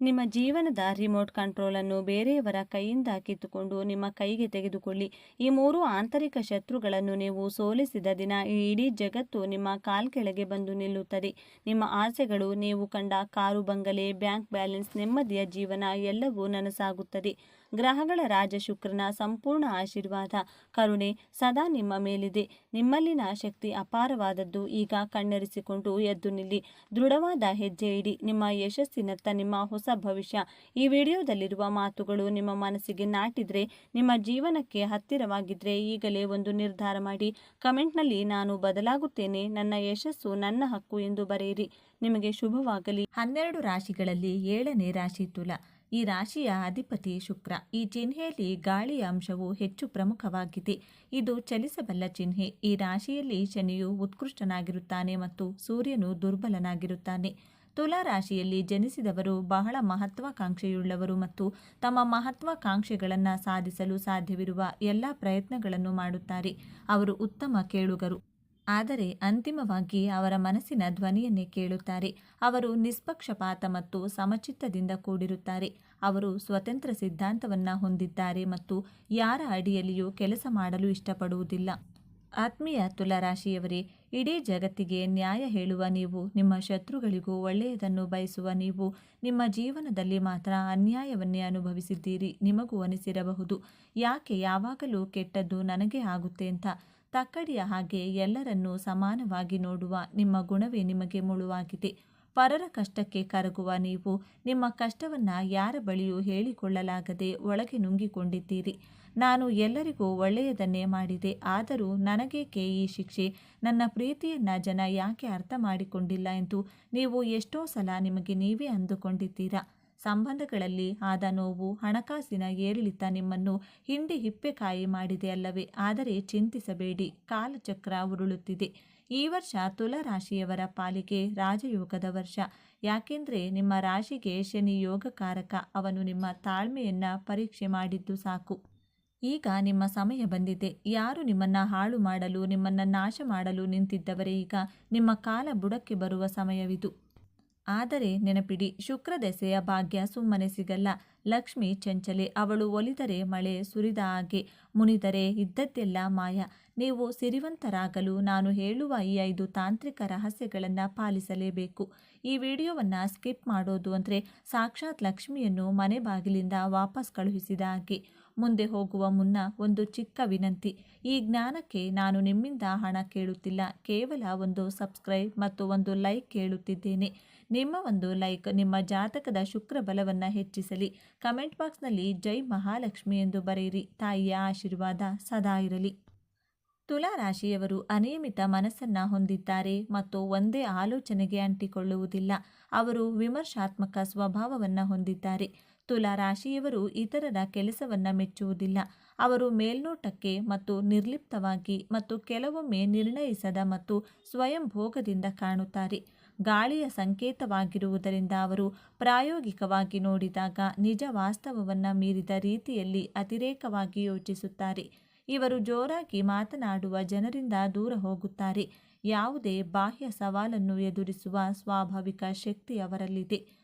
ನಿಮ್ಮ ಜೀವನದ ರಿಮೋಟ್ ಕಂಟ್ರೋಲನ್ನು ಬೇರೆಯವರ ಕೈಯಿಂದ ಕಿತ್ತುಕೊಂಡು ನಿಮ್ಮ ಕೈಗೆ ತೆಗೆದುಕೊಳ್ಳಿ. ಈ 3 ಆಂತರಿಕ ಶತ್ರುಗಳನ್ನು ನೀವು ಸೋಲಿಸಿದ ದಿನ ಈ ಇಡೀ ಜಗತ್ತು ನಿಮ್ಮ ಕಾಲ್ಕೆಳಗೆ ಬಂದು ನಿಲ್ಲುತ್ತದೆ. ನಿಮ್ಮ ಆಸೆಗಳು, ನೀವು ಕಂಡ ಕಾರು, ಬಂಗಲೆ, ಬ್ಯಾಂಕ್ ಬ್ಯಾಲೆನ್ಸ್, ನೆಮ್ಮದಿಯ ಜೀವನ ಎಲ್ಲವೂ ನನಸಾಗುತ್ತದೆ. ಗ್ರಹಗಳ ರಾಜ ಶುಕ್ರನ ಸಂಪೂರ್ಣ ಆಶೀರ್ವಾದ, ಕರುಣೆ ಸದಾ ನಿಮ್ಮ ಮೇಲಿದೆ. ನಿಮ್ಮಲ್ಲಿನ ಶಕ್ತಿ ಅಪಾರವಾದದ್ದು. ಈಗ ಕಣ್ಣೆರೆಸಿಕೊಂಡು ಎದ್ದು ನಿಲ್ಲಿ, ದೃಢವಾದ ಹೆಜ್ಜೆ ಇಡಿ ನಿಮ್ಮ ಯಶಸ್ಸಿನತ್ತ, ನಿಮ್ಮ ಹೊಸ ಭವಿಷ್ಯ. ಈ ವಿಡಿಯೋದಲ್ಲಿರುವ ಮಾತುಗಳು ನಿಮ್ಮ ಮನಸ್ಸಿಗೆ ನಾಟಿದ್ರೆ, ನಿಮ್ಮ ಜೀವನಕ್ಕೆ ಹತ್ತಿರವಾಗಿದ್ರೆ ಈಗಲೇ ಒಂದು ನಿರ್ಧಾರ ಮಾಡಿ. ಕಮೆಂಟ್ನಲ್ಲಿ ನಾನು ಬದಲಾಗುತ್ತೇನೆ, ನನ್ನ ಯಶಸ್ಸು ನನ್ನ ಹಕ್ಕು ಎಂದು ಬರೆಯಿರಿ. ನಿಮಗೆ ಶುಭವಾಗಲಿ. 12 ರಾಶಿಗಳಲ್ಲಿ 7ನೇ ರಾಶಿ ತುಲಾ. ಈ ರಾಶಿಯ ಅಧಿಪತಿ ಶುಕ್ರ. ಈ ಚಿಹ್ನೆಯಲ್ಲಿ ಗಾಳಿಯ ಅಂಶವು ಹೆಚ್ಚು ಪ್ರಮುಖವಾಗಿದೆ. ಇದು ಚಲಿಸಬಲ್ಲ ಚಿಹ್ನೆ. ಈ ರಾಶಿಯಲ್ಲಿ ಶನಿಯು ಉತ್ಕೃಷ್ಟನಾಗಿರುತ್ತಾನೆ ಮತ್ತು ಸೂರ್ಯನು ದುರ್ಬಲನಾಗಿರುತ್ತಾನೆ. ತುಲಾ ರಾಶಿಯಲ್ಲಿ ಜನಿಸಿದವರು ಬಹಳ ಮಹತ್ವಾಕಾಂಕ್ಷೆಯುಳ್ಳವರು ಮತ್ತು ತಮ್ಮ ಮಹತ್ವಾಕಾಂಕ್ಷೆಗಳನ್ನು ಸಾಧಿಸಲು ಸಾಧ್ಯವಿರುವ ಎಲ್ಲ ಪ್ರಯತ್ನಗಳನ್ನು ಮಾಡುತ್ತಾರೆ. ಅವರು ಉತ್ತಮ ಕೇಳುಗರು, ಆದರೆ ಅಂತಿಮವಾಗಿ ಅವರ ಮನಸ್ಸಿನ ಧ್ವನಿಯನ್ನೇ ಕೇಳುತ್ತಾರೆ. ಅವರು ನಿಷ್ಪಕ್ಷಪಾತ ಮತ್ತು ಸಮಚಿತ್ತದಿಂದ ಕೂಡಿರುತ್ತಾರೆ. ಅವರು ಸ್ವತಂತ್ರ ಸಿದ್ಧಾಂತವನ್ನು ಹೊಂದಿದ್ದಾರೆ ಮತ್ತು ಯಾರ ಅಡಿಯಲ್ಲಿಯೂ ಕೆಲಸ ಮಾಡಲು ಇಷ್ಟಪಡುವುದಿಲ್ಲ. ಆತ್ಮೀಯ ತುಲಾ ರಾಶಿಯವರೇ, ಇಡೀ ಜಗತ್ತಿಗೆ ನ್ಯಾಯ ಹೇಳುವ ನೀವು, ನಿಮ್ಮ ಶತ್ರುಗಳಿಗೂ ಒಳ್ಳೆಯದನ್ನು ಬಯಸುವ ನೀವು, ನಿಮ್ಮ ಜೀವನದಲ್ಲಿ ಮಾತ್ರ ಅನ್ಯಾಯವನ್ನೇ ಅನುಭವಿಸಿದ್ದೀರಿ. ನಿಮಗೂ ಅನಿಸಿರಬಹುದು, ಯಾಕೆ ಯಾವಾಗಲೂ ಕೆಟ್ಟದ್ದು ನನಗೇ ಆಗುತ್ತೆ ಅಂತ. ತಕ್ಕಡಿಯ ಹಾಗೆ ಎಲ್ಲರನ್ನೂ ಸಮಾನವಾಗಿ ನೋಡುವ ನಿಮ್ಮ ಗುಣವೇ ನಿಮಗೆ ಮುಳುವಾಗಿದೆ. ಪರರ ಕಷ್ಟಕ್ಕೆ ಕರಗುವ ನೀವು, ನಿಮ್ಮ ಕಷ್ಟವನ್ನು ಯಾರ ಬಳಿಯೂ ಹೇಳಿಕೊಳ್ಳಲಾಗದೆ ಒಳಗೆ ನುಂಗಿಕೊಂಡಿದ್ದೀರಿ. ನಾನು ಎಲ್ಲರಿಗೂ ಒಳ್ಳೆಯದನ್ನೇ ಮಾಡಿದೆ, ಆದರೂ ನನಗೇಕೆ ಈ ಶಿಕ್ಷೆ, ನನ್ನ ಪ್ರೀತಿಯನ್ನು ಜನ ಯಾಕೆ ಅರ್ಥ ಮಾಡಿಕೊಂಡಿಲ್ಲ ಎಂದು ನೀವು ಎಷ್ಟೋ ಸಲ ನಿಮಗೆ ನೀವೇ ಅಂದುಕೊಂಡಿದ್ದೀರಾ. ಸಂಬಂಧಗಳಲ್ಲಿ ಆದ ನೋವು, ಹಣಕಾಸಿನ ಏರಿಳಿತ ನಿಮ್ಮನ್ನು ಹಿಂಡಿ ಹಿಪ್ಪೆಕಾಯಿ ಮಾಡಿದೆ ಅಲ್ಲವೇ? ಆದರೆ ಚಿಂತಿಸಬೇಡಿ, ಕಾಲಚಕ್ರ ಉರುಳುತ್ತಿದೆ. ಈ ವರ್ಷ ತುಲಾ ರಾಶಿಯವರ ಪಾಲಿಗೆ ರಾಜಯೋಗದ ವರ್ಷ. ಯಾಕೆಂದರೆ ನಿಮ್ಮ ರಾಶಿಗೆ ಶನಿ ಯೋಗಕಾರಕ. ಅವನು ನಿಮ್ಮ ತಾಳ್ಮೆಯನ್ನು ಪರೀಕ್ಷೆ ಮಾಡಿದ್ದು ಸಾಕು. ಈಗ ನಿಮ್ಮ ಸಮಯ ಬಂದಿದೆ. ಯಾರು ನಿಮ್ಮನ್ನು ಹಾಳು ಮಾಡಲು, ನಿಮ್ಮನ್ನು ನಾಶ ಮಾಡಲು ನಿಂತಿದ್ದವರೇ ಈಗ ನಿಮ್ಮ ಕಾಲ ಬುಡಕ್ಕೆ ಬರುವ ಸಮಯವಿದು. ಆದರೆ ನೆನಪಿಡಿ, ಶುಕ್ರ ದೆಸೆಯ ಭಾಗ್ಯ ಸುಮ್ಮನೆ ಸಿಗಲ್ಲ. ಲಕ್ಷ್ಮಿ ಚಂಚಲೆ, ಅವಳು ಒಲಿದರೆ ಮಳೆ ಸುರಿದ ಹಾಗೆ, ಮುನಿದರೆ ಇದ್ದದ್ದೆಲ್ಲ ಮಾಯ. ನೀವು ಸಿರಿವಂತರಾಗಲು ನಾನು ಹೇಳುವ ಈ 5 ತಾಂತ್ರಿಕ ರಹಸ್ಯಗಳನ್ನು ಪಾಲಿಸಲೇಬೇಕು. ಈ ವಿಡಿಯೋವನ್ನು ಸ್ಕಿಪ್ ಮಾಡೋದು ಅಂದರೆ ಸಾಕ್ಷಾತ್ ಲಕ್ಷ್ಮಿಯನ್ನು ಮನೆ ಬಾಗಿಲಿಂದ ವಾಪಸ್ ಕಳುಹಿಸಿದ ಹಾಗೆ. ಮುಂದೆ ಹೋಗುವ ಮುನ್ನ ಒಂದು ಚಿಕ್ಕ ವಿನಂತಿ. ಈ ಜ್ಞಾನಕ್ಕೆ ನಾನು ನಿಮ್ಮಿಂದ ಹಣ ಕೇಳುತ್ತಿಲ್ಲ, ಕೇವಲ ಒಂದು ಸಬ್ಸ್ಕ್ರೈಬ್ ಮತ್ತು ಒಂದು ಲೈಕ್ ಕೇಳುತ್ತಿದ್ದೇನೆ. ನಿಮ್ಮ ಒಂದು ಲೈಕ್ ನಿಮ್ಮ ಜಾತಕದ ಶುಕ್ರ ಬಲವನ್ನು ಹೆಚ್ಚಿಸಲಿ. ಕಮೆಂಟ್ ಬಾಕ್ಸ್ನಲ್ಲಿ ಜೈ ಮಹಾಲಕ್ಷ್ಮಿ ಎಂದು ಬರೆಯಿರಿ. ತಾಯಿಯ ಆಶೀರ್ವಾದ ಸದಾ ಇರಲಿ. ತುಲಾ ರಾಶಿಯವರು ಅನಿಯಮಿತ ಮನಸ್ಸನ್ನು ಹೊಂದಿದ್ದಾರೆ ಮತ್ತು ಒಂದೇ ಆಲೋಚನೆಗೆ ಅಂಟಿಕೊಳ್ಳುವುದಿಲ್ಲ. ಅವರು ವಿಮರ್ಶಾತ್ಮಕ ಸ್ವಭಾವವನ್ನು ಹೊಂದಿದ್ದಾರೆ. ತುಲಾ ರಾಶಿಯವರು ಇತರರ ಕೆಲಸವನ್ನು ಮೆಚ್ಚುವುದಿಲ್ಲ. ಅವರು ಮೇಲ್ನೋಟಕ್ಕೆ ಮತ್ತು ನಿರ್ಲಿಪ್ತವಾಗಿ ಮತ್ತು ಕೆಲವೊಮ್ಮೆ ನಿರ್ಣಯಿಸದ ಮತ್ತು ಸ್ವಯಂ ಭೋಗದಿಂದ ಕಾಣುತ್ತಾರೆ. ಗಾಳಿಯ ಸಂಕೇತವಾಗಿರುವುದರಿಂದ ಅವರು ಪ್ರಾಯೋಗಿಕವಾಗಿ ನೋಡಿದಾಗ ನಿಜ ವಾಸ್ತವವನ್ನು ಮೀರಿದ ರೀತಿಯಲ್ಲಿ ಅತಿರೇಕವಾಗಿ ಯೋಚಿಸುತ್ತಾರೆ. ಇವರು ಜೋರಾಗಿ ಮಾತನಾಡುವ ಜನರಿಂದ ದೂರ ಹೋಗುತ್ತಾರೆ. ಯಾವುದೇ ಬಾಹ್ಯ ಸವಾಲನ್ನು ಎದುರಿಸುವ ಸ್ವಾಭಾವಿಕ ಶಕ್ತಿ ಅವರಲ್ಲಿದೆ.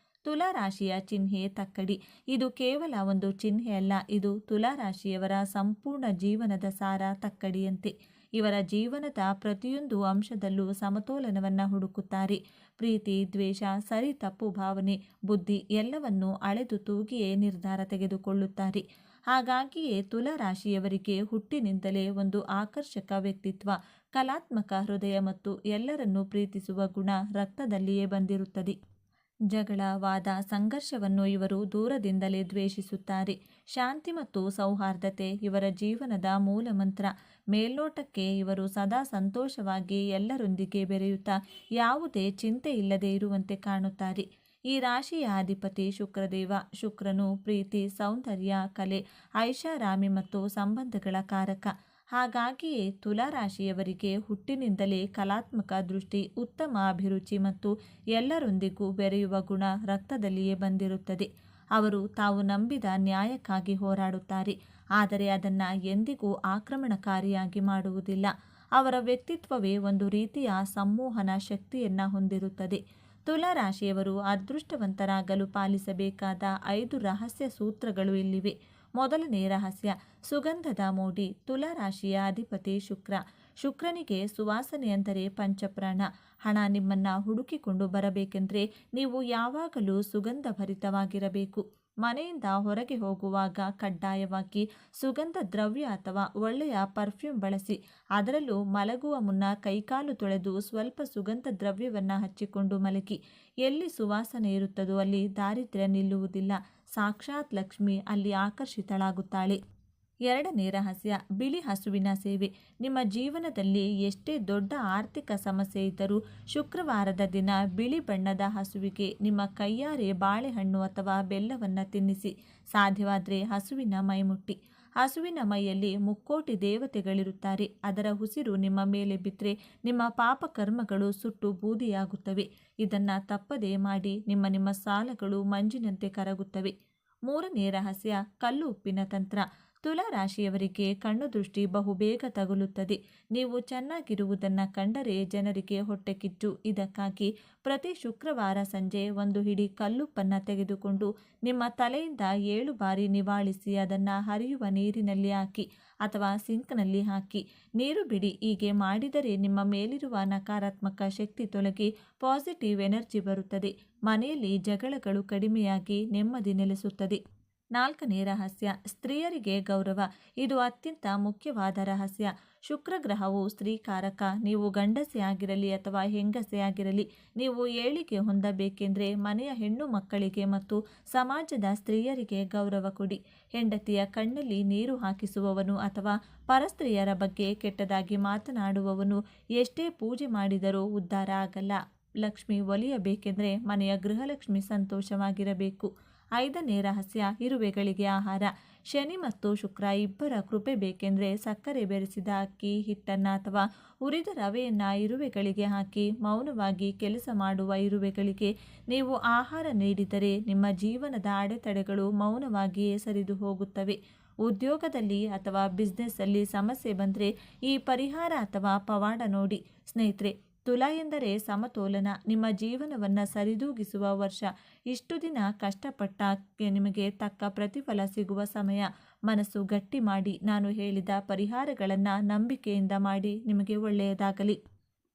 ತುಲಾ ರಾಶಿಯ ಚಿಹ್ನೆ ತಕ್ಕಡಿ. ಇದು ಕೇವಲ ಒಂದು ಚಿಹ್ನೆ ಅಲ್ಲ, ಇದು ತುಲಾ ರಾಶಿಯವರ ಸಂಪೂರ್ಣ ಜೀವನದ ಸಾರ ತಕ್ಕಡಿಯಂತೆ. ಇವರ ಜೀವನದ ಪ್ರತಿಯೊಂದು ಅಂಶದಲ್ಲೂ ಸಮತೋಲನವನ್ನು ಹುಡುಕುತ್ತಾರೆ. ಪ್ರೀತಿ, ದ್ವೇಷ, ಸರಿ ತಪ್ಪು ಭಾವನೆ, ಬುದ್ಧಿ ಎಲ್ಲವನ್ನೂ ಅಳೆದು ತೂಗಿಯೇ ನಿರ್ಧಾರ ತೆಗೆದುಕೊಳ್ಳುತ್ತಾರೆ. ಹಾಗಾಗಿಯೇ ತುಲಾ ರಾಶಿಯವರಿಗೆ ಹುಟ್ಟಿನಿಂದಲೇ ಒಂದು ಆಕರ್ಷಕ ವ್ಯಕ್ತಿತ್ವ, ಕಲಾತ್ಮಕ ಹೃದಯ ಮತ್ತು ಎಲ್ಲರನ್ನೂ ಪ್ರೀತಿಸುವ ಗುಣ ರಕ್ತದಲ್ಲಿಯೇ ಬಂದಿರುತ್ತದೆ. ಜಗಳ, ವಾದ, ಸಂಘರ್ಷವನ್ನು ಇವರು ದೂರದಿಂದಲೇ ದ್ವೇಷಿಸುತ್ತಾರೆ. ಶಾಂತಿ ಮತ್ತು ಸೌಹಾರ್ದತೆ ಇವರ ಜೀವನದ ಮೂಲ ಮಂತ್ರ. ಮೇಲ್ನೋಟಕ್ಕೆ ಇವರು ಸದಾ ಸಂತೋಷವಾಗಿ ಎಲ್ಲರೊಂದಿಗೆ ಬೆರೆಯುತ್ತಾ ಯಾವುದೇ ಚಿಂತೆ ಇಲ್ಲದೆ ಇರುವಂತೆ ಕಾಣುತ್ತಾರೆ. ಈ ರಾಶಿಯ ಅಧಿಪತಿ ಶುಕ್ರದೇವ. ಶುಕ್ರನು ಪ್ರೀತಿ, ಸೌಂದರ್ಯ, ಕಲೆ, ಐಷಾರಾಮಿ ಮತ್ತು ಸಂಬಂಧಗಳ ಕಾರಕ. ಹಾಗಾಗಿಯೇ ತುಲಾ ರಾಶಿಯವರಿಗೆ ಹುಟ್ಟಿನಿಂದಲೇ ಕಲಾತ್ಮಕ ದೃಷ್ಟಿ, ಉತ್ತಮ ಅಭಿರುಚಿ ಮತ್ತು ಎಲ್ಲರೊಂದಿಗೂ ಬೆರೆಯುವ ಗುಣ ರಕ್ತದಲ್ಲಿಯೇ ಬಂದಿರುತ್ತದೆ. ಅವರು ತಾವು ನಂಬಿದ ನ್ಯಾಯಕ್ಕಾಗಿ ಹೋರಾಡುತ್ತಾರೆ, ಆದರೆ ಅದನ್ನು ಎಂದಿಗೂ ಆಕ್ರಮಣಕಾರಿಯಾಗಿ ಮಾಡುವುದಿಲ್ಲ. ಅವರ ವ್ಯಕ್ತಿತ್ವವೇ ಒಂದು ರೀತಿಯ ಸಂಮೋಹನ ಶಕ್ತಿಯನ್ನು ಹೊಂದಿರುತ್ತದೆ. ತುಲಾ ರಾಶಿಯವರು ಅದೃಷ್ಟವಂತರಾಗಲು ಪಾಲಿಸಬೇಕಾದ 5 ರಹಸ್ಯ ಸೂತ್ರಗಳು ಇಲ್ಲಿವೆ. ಮೊದಲನೇ ರಹಸ್ಯ, ಸುಗಂಧದ ಮೋಡಿ. ತುಲಾ ರಾಶಿಯ ಅಧಿಪತಿ ಶುಕ್ರ. ಶುಕ್ರನಿಗೆ ಸುವಾಸನೆ ಅಂದರೆ ಪಂಚಪ್ರಾಣ. ಹಣ ನಿಮ್ಮನ್ನು ಹುಡುಕಿಕೊಂಡು ಬರಬೇಕೆಂದರೆ ನೀವು ಯಾವಾಗಲೂ ಸುಗಂಧಭರಿತವಾಗಿರಬೇಕು. ಮನೆಯಿಂದ ಹೊರಗೆ ಹೋಗುವಾಗ ಕಡ್ಡಾಯವಾಗಿ ಸುಗಂಧ ದ್ರವ್ಯ ಅಥವಾ ಒಳ್ಳೆಯ ಪರ್ಫ್ಯೂಮ್ ಬಳಸಿ. ಅದರಲ್ಲೂ ಮಲಗುವ ಮುನ್ನ ಕೈಕಾಲು ತೊಳೆದು ಸ್ವಲ್ಪ ಸುಗಂಧ ದ್ರವ್ಯವನ್ನು ಹಚ್ಚಿಕೊಂಡು ಮಲಗಿ. ಎಲ್ಲಿ ಸುವಾಸನೆ ಇರುತ್ತದೋ ಅಲ್ಲಿ ದಾರಿದ್ರ್ಯ ನಿಲ್ಲುವುದಿಲ್ಲ. ಸಾಕ್ಷಾತ್ ಲಕ್ಷ್ಮಿ ಅಲ್ಲಿ ಆಕರ್ಷಿತಳಾಗುತ್ತಾಳೆ. ಎರಡನೇ ರಹಸ್ಯ, ಬಿಳಿ ಹಸುವಿನ ಸೇವೆ. ನಿಮ್ಮ ಜೀವನದಲ್ಲಿ ಎಷ್ಟೇ ದೊಡ್ಡ ಆರ್ಥಿಕ ಸಮಸ್ಯೆ ಇದ್ದರೂ ಶುಕ್ರವಾರದ ದಿನ ಬಿಳಿ ಬಣ್ಣದ ಹಸುವಿಗೆ ನಿಮ್ಮ ಕೈಯಾರೆ ಬಾಳೆಹಣ್ಣು ಅಥವಾ ಬೆಲ್ಲವನ್ನು ತಿನ್ನಿಸಿ. ಸಾಧ್ಯವಾದರೆ ಹಸುವಿನ ಮೈಮುಟ್ಟಿ. ಹಸುವಿನ ಮೈಯಲ್ಲಿ ಮುಕ್ಕೋಟಿ ದೇವತೆಗಳಿರುತ್ತಾರೆ. ಅದರ ಉಸಿರು ನಿಮ್ಮ ಮೇಲೆ ಬಿದ್ದರೆ ನಿಮ್ಮ ಪಾಪ ಕರ್ಮಗಳು ಸುಟ್ಟು ಬೂದಿಯಾಗುತ್ತವೆ. ಇದನ್ನು ತಪ್ಪದೇ ಮಾಡಿ. ನಿಮ್ಮ ಸಾಲಗಳು ಮಂಜಿನಂತೆ ಕರಗುತ್ತವೆ. ಮೂರನೇ ರಹಸ್ಯ, ಕಲ್ಲು ಉಪ್ಪಿನ ತಂತ್ರ. ತುಲಾ ರಾಶಿಯವರಿಗೆ ಕಣ್ಣು ದೃಷ್ಟಿ ಬಹುಬೇಗ ತಗುಲುತ್ತದೆ. ನೀವು ಚೆನ್ನಾಗಿರುವುದನ್ನು ಕಂಡರೆ ಜನರಿಗೆ ಹೊಟ್ಟೆ ಕಿಚ್ಚು. ಇದಕ್ಕಾಗಿ ಪ್ರತಿ ಶುಕ್ರವಾರ ಸಂಜೆ ಒಂದು ಹಿಡಿ ಕಲ್ಲುಪ್ಪನ್ನು ತೆಗೆದುಕೊಂಡು ನಿಮ್ಮ ತಲೆಯಿಂದ 7 ಬಾರಿ ನಿವಾಳಿಸಿ ಅದನ್ನು ಹರಿಯುವ ನೀರಿನಲ್ಲಿ ಹಾಕಿ ಅಥವಾ ಸಿಂಕ್ನಲ್ಲಿ ಹಾಕಿ ನೀರು ಬಿಡಿ. ಹೀಗೆ ಮಾಡಿದರೆ ನಿಮ್ಮ ಮೇಲಿರುವ ನಕಾರಾತ್ಮಕ ಶಕ್ತಿ ತೊಲಗಿ ಪಾಸಿಟಿವ್ ಎನರ್ಜಿ ಬರುತ್ತದೆ. ಮನೆಯಲ್ಲಿ ಜಗಳಗಳು ಕಡಿಮೆಯಾಗಿ ನೆಮ್ಮದಿ ನೆಲೆಸುತ್ತದೆ. ನಾಲ್ಕನೇ ರಹಸ್ಯ, ಸ್ತ್ರೀಯರಿಗೆ ಗೌರವ. ಇದು ಅತ್ಯಂತ ಮುಖ್ಯವಾದ ರಹಸ್ಯ. ಶುಕ್ರ ಗ್ರಹವು ಸ್ತ್ರೀಕಾರಕ. ನೀವು ಗಂಡಸೆ ಆಗಿರಲಿ ಅಥವಾ ಹೆಂಗಸೆ ಆಗಿರಲಿ, ನೀವು ಏಳಿಗೆ ಹೊಂದಬೇಕೆಂದರೆ ಮನೆಯ ಹೆಣ್ಣು ಮಕ್ಕಳಿಗೆ ಮತ್ತು ಸಮಾಜದ ಸ್ತ್ರೀಯರಿಗೆ ಗೌರವ ಕೊಡಿ. ಹೆಂಡತಿಯ ಕಣ್ಣಲ್ಲಿ ನೀರು ಹಾಕಿಸುವವನು ಅಥವಾ ಪರಸ್ತ್ರೀಯರ ಬಗ್ಗೆ ಕೆಟ್ಟದಾಗಿ ಮಾತನಾಡುವವನು ಎಷ್ಟೇ ಪೂಜೆ ಮಾಡಿದರೂ ಉದ್ಧಾರ ಆಗಲ್ಲ. ಲಕ್ಷ್ಮಿ ಒಲಿಯಬೇಕೆಂದರೆ ಮನೆಯ ಗೃಹಲಕ್ಷ್ಮಿ ಸಂತೋಷವಾಗಿರಬೇಕು. ಐದನೇ ರಹಸ್ಯ, ಇರುವೆಗಳಿಗೆ ಆಹಾರ. ಶನಿ ಮತ್ತು ಶುಕ್ರ ಇಬ್ಬರ ಕೃಪೆ ಬೇಕೆಂದರೆ ಸಕ್ಕರೆ ಬೆರೆಸಿದ ಅಕ್ಕಿ ಹಿಟ್ಟನ್ನು ಅಥವಾ ಹುರಿದ ರವೆಯನ್ನು ಇರುವೆಗಳಿಗೆ ಹಾಕಿ ಮೌನವಾಗಿ ಕೆಲಸ ಮಾಡುವ ಇರುವೆಗಳಿಗೆ ನೀವು ಆಹಾರ ನೀಡಿದರೆ ನಿಮ್ಮ ಜೀವನದ ಅಡೆತಡೆಗಳು ಮೌನವಾಗಿಯೇ ಸರಿದು ಹೋಗುತ್ತವೆ. ಉದ್ಯೋಗದಲ್ಲಿ ಅಥವಾ ಬಿಸ್ನೆಸ್ಸಲ್ಲಿ ಸಮಸ್ಯೆ ಬಂದರೆ ಈ ಪರಿಹಾರ ಅಥವಾ ಪವಾಡ ನೋಡಿ. ಸ್ನೇಹಿತರೆ, ತುಲಾ ಎಂದರೆ ಸಮತೋಲನ, ನಿಮ್ಮ ಜೀವನವನ್ನು ಸರಿದೂಗಿಸುವ ವರ್ಷ. ಇಷ್ಟು ದಿನ ಕಷ್ಟಪಟ್ಟಕ್ಕೆ ನಿಮಗೆ ತಕ್ಕ ಪ್ರತಿಫಲ ಸಿಗುವ ಸಮಯ. ಮನಸ್ಸು ಗಟ್ಟಿ ಮಾಡಿ, ನಾನು ಹೇಳಿದ ಪರಿಹಾರಗಳನ್ನು ನಂಬಿಕೆಯಿಂದ ಮಾಡಿ, ನಿಮಗೆ ಒಳ್ಳೆಯದಾಗಲಿ.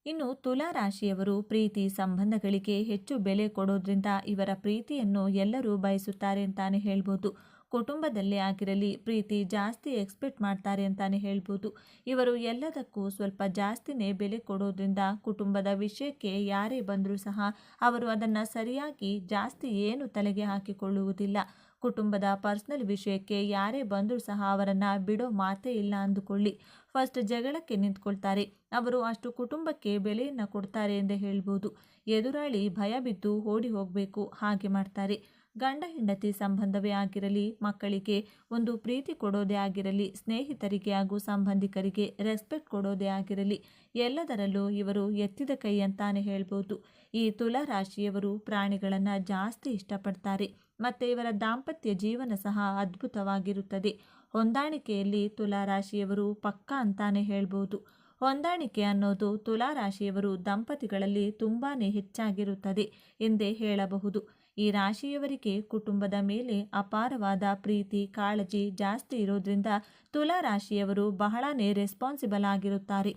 ಇನ್ನು ತುಲಾ ರಾಶಿಯವರು ಪ್ರೀತಿ ಸಂಬಂಧಗಳಿಗೆ ಹೆಚ್ಚು ಬೆಲೆ ಕೊಡೋದ್ರಿಂದ ಇವರ ಪ್ರೀತಿಯನ್ನು ಎಲ್ಲರೂ ಬಯಸುತ್ತಾರೆ ಅಂತಾನೆ ಹೇಳ್ಬೋದು. ಕುಟುಂಬದಲ್ಲೇ ಆಗಿರಲಿ ಪ್ರೀತಿ ಜಾಸ್ತಿ ಎಕ್ಸ್ಪೆಕ್ಟ್ ಮಾಡ್ತಾರೆ ಅಂತಾನೆ ಹೇಳ್ಬೋದು. ಇವರು ಎಲ್ಲದಕ್ಕೂ ಸ್ವಲ್ಪ ಜಾಸ್ತಿನೇ ಬೆಲೆ ಕೊಡೋದ್ರಿಂದ ಕುಟುಂಬದ ವಿಷಯಕ್ಕೆ ಯಾರೇ ಬಂದರೂ ಸಹ ಅವರು ಅದನ್ನು ಸರಿಯಾಗಿ ಜಾಸ್ತಿ ಏನು ತಲೆಗೆ ಹಾಕಿಕೊಳ್ಳುವುದಿಲ್ಲ. ಕುಟುಂಬದ ಪರ್ಸ್ನಲ್ ವಿಷಯಕ್ಕೆ ಯಾರೇ ಬಂದರೂ ಸಹ ಅವರನ್ನು ಬಿಡೋ ಮಾತೇ ಇಲ್ಲ ಅಂದುಕೊಳ್ಳಿ. ಫಸ್ಟ್ ಜಗಳಕ್ಕೆ ನಿಂತ್ಕೊಳ್ತಾರೆ. ಅವರು ಅಷ್ಟು ಕುಟುಂಬಕ್ಕೆ ಬೆಲೆಯನ್ನು ಕೊಡ್ತಾರೆ ಎಂದೇ ಹೇಳ್ಬೋದು. ಎದುರಾಳಿ ಭಯ ಬಿದ್ದು ಓಡಿ ಹೋಗಬೇಕು ಹಾಗೆ ಮಾಡ್ತಾರೆ. ಗಂಡ ಹೆಂಡತಿ ಸಂಬಂಧವೇ ಆಗಿರಲಿ, ಮಕ್ಕಳಿಗೆ ಒಂದು ಪ್ರೀತಿ ಕೊಡೋದೇ ಆಗಿರಲಿ, ಸ್ನೇಹಿತರಿಗೆ ಹಾಗೂ ಸಂಬಂಧಿಕರಿಗೆ ರೆಸ್ಪೆಕ್ಟ್ ಕೊಡೋದೇ ಆಗಿರಲಿ, ಎಲ್ಲದರಲ್ಲೂ ಇವರು ಎತ್ತಿದ ಕೈ ಅಂತಾನೆ ಹೇಳ್ಬೋದು. ಈ ತುಲಾ ರಾಶಿಯವರು ಪ್ರಾಣಿಗಳನ್ನು ಜಾಸ್ತಿ ಇಷ್ಟಪಡ್ತಾರೆ ಮತ್ತು ಇವರ ದಾಂಪತ್ಯ ಜೀವನ ಸಹ ಅದ್ಭುತವಾಗಿರುತ್ತದೆ. ಹೊಂದಾಣಿಕೆಯಲ್ಲಿ ತುಲಾ ರಾಶಿಯವರು ಪಕ್ಕಾ ಅಂತಾನೆ ಹೇಳ್ಬೋದು. ಹೊಂದಾಣಿಕೆ ಅನ್ನೋದು ತುಲಾ ರಾಶಿಯವರು ದಂಪತಿಗಳಲ್ಲಿ ತುಂಬಾ ಹೆಚ್ಚಾಗಿರುತ್ತದೆ ಎಂದೇ ಹೇಳಬಹುದು. ಈ ರಾಶಿಯವರಿಗೆ ಕುಟುಂಬದ ಮೇಲೆ ಅಪಾರವಾದ ಪ್ರೀತಿ ಕಾಳಜಿ ಜಾಸ್ತಿ ಇರೋದ್ರಿಂದ ತುಲಾ ರಾಶಿಯವರು ಬಹಳನೇ ರೆಸ್ಪಾನ್ಸಿಬಲ್ ಆಗಿರುತ್ತಾರೆ.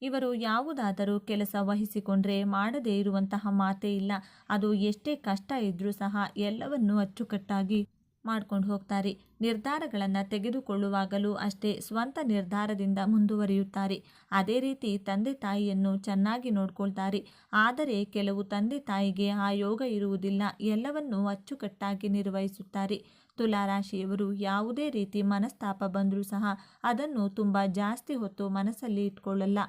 ಇವರು ಯಾವುದಾದರೂ ಕೆಲಸ ವಹಿಸಿಕೊಂಡ್ರೆ ಮಾಡದೇ ಇರುವಂತಹ ಮಾತೇ ಇಲ್ಲ. ಅದು ಎಷ್ಟೇ ಕಷ್ಟ ಇದ್ರೂ ಸಹ ಎಲ್ಲವನ್ನೂ ಅಚ್ಚುಕಟ್ಟಾಗಿ ಮಾಡ್ಕೊಂಡು ಹೋಗ್ತಾರೆ. ನಿರ್ಧಾರಗಳನ್ನು ತೆಗೆದುಕೊಳ್ಳುವಾಗಲೂ ಅಷ್ಟೇ ಸ್ವಂತ ನಿರ್ಧಾರದಿಂದ ಮುಂದುವರಿಯುತ್ತಾರೆ. ಅದೇ ರೀತಿ ತಂದೆ ತಾಯಿಯನ್ನು ಚೆನ್ನಾಗಿ ನೋಡ್ಕೊಳ್ತಾರೆ. ಆದರೆ ಕೆಲವು ತಂದೆ ತಾಯಿಗೆ ಆ ಯೋಗ ಇರುವುದಿಲ್ಲ. ಎಲ್ಲವನ್ನೂ ಅಚ್ಚುಕಟ್ಟಾಗಿ ನಿರ್ವಹಿಸುತ್ತಾರೆ. ತುಲಾ ರಾಶಿಯವರು ಯಾವುದೇ ರೀತಿ ಮನಸ್ತಾಪ ಬಂದರೂ ಸಹ ಅದನ್ನು ತುಂಬ ಜಾಸ್ತಿ ಹೊತ್ತು ಮನಸ್ಸಲ್ಲಿ ಇಟ್ಕೊಳ್ಳಲ್ಲ.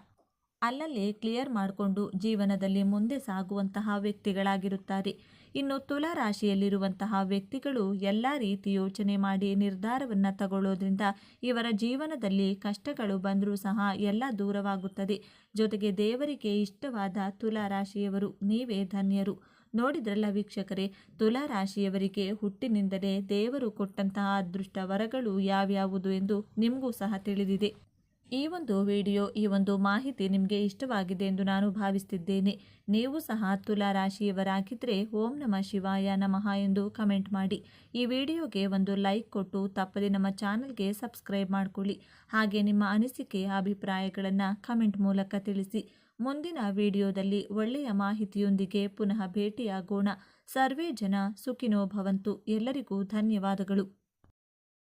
ಅಲ್ಲಲ್ಲೇ ಕ್ಲಿಯರ್ ಮಾಡಿಕೊಂಡು ಜೀವನದಲ್ಲಿ ಮುಂದೆ ಸಾಗುವಂತಹ ವ್ಯಕ್ತಿಗಳಾಗಿರುತ್ತಾರೆ. ಇನ್ನು ತುಲಾ ರಾಶಿಯಲ್ಲಿರುವಂತಹ ವ್ಯಕ್ತಿಗಳು ಎಲ್ಲ ರೀತಿ ಯೋಚನೆ ಮಾಡಿ ನಿರ್ಧಾರವನ್ನು ತಗೊಳ್ಳೋದ್ರಿಂದ ಇವರ ಜೀವನದಲ್ಲಿ ಕಷ್ಟಗಳು ಬಂದರೂ ಸಹ ಎಲ್ಲ ದೂರವಾಗುತ್ತದೆ. ಜೊತೆಗೆ ದೇವರಿಗೆ ಇಷ್ಟವಾದ ತುಲಾ ರಾಶಿಯವರು ನೀವೇ ಧನ್ಯರು. ನೋಡಿದ್ರಲ್ಲ ವೀಕ್ಷಕರೇ, ತುಲಾ ರಾಶಿಯವರಿಗೆ ಹುಟ್ಟಿನಿಂದಲೇ ದೇವರು ಕೊಟ್ಟಂತಹ ಅದೃಷ್ಟ ವರಗಳು ಯಾವ್ಯಾವುದು ಎಂದು ನಿಮಗೂ ಸಹ ತಿಳಿದಿದೆ. ಈ ಒಂದು ವಿಡಿಯೋ, ಈ ಒಂದು ಮಾಹಿತಿ ನಿಮಗೆ ಇಷ್ಟವಾಗಿದೆ ಎಂದು ನಾನು ಭಾವಿಸ್ತಿದ್ದೇನೆ. ನೀವು ಸಹ ತುಲಾ ರಾಶಿಯವರಾಗಿದ್ದರೆ ಓಂ ನಮಃ ಶಿವಾಯ ನಮಃ ಎಂದು ಕಮೆಂಟ್ ಮಾಡಿ. ಈ ವಿಡಿಯೋಗೆ ಒಂದು ಲೈಕ್ ಕೊಟ್ಟು ತಪ್ಪದೆ ನಮ್ಮ ಚಾನಲ್ಗೆ ಸಬ್ಸ್ಕ್ರೈಬ್ ಮಾಡಿಕೊಳ್ಳಿ. ಹಾಗೆ ನಿಮ್ಮ ಅನಿಸಿಕೆ ಅಭಿಪ್ರಾಯಗಳನ್ನು ಕಮೆಂಟ್ ಮೂಲಕ ತಿಳಿಸಿ. ಮುಂದಿನ ವಿಡಿಯೋದಲ್ಲಿ ಒಳ್ಳೆಯ ಮಾಹಿತಿಯೊಂದಿಗೆ ಪುನಃ ಭೇಟಿಯಾಗೋಣ. ಸರ್ವೇ ಜನ ಸುಖಿನೋ ಭವಂತು. ಎಲ್ಲರಿಗೂ ಧನ್ಯವಾದಗಳು.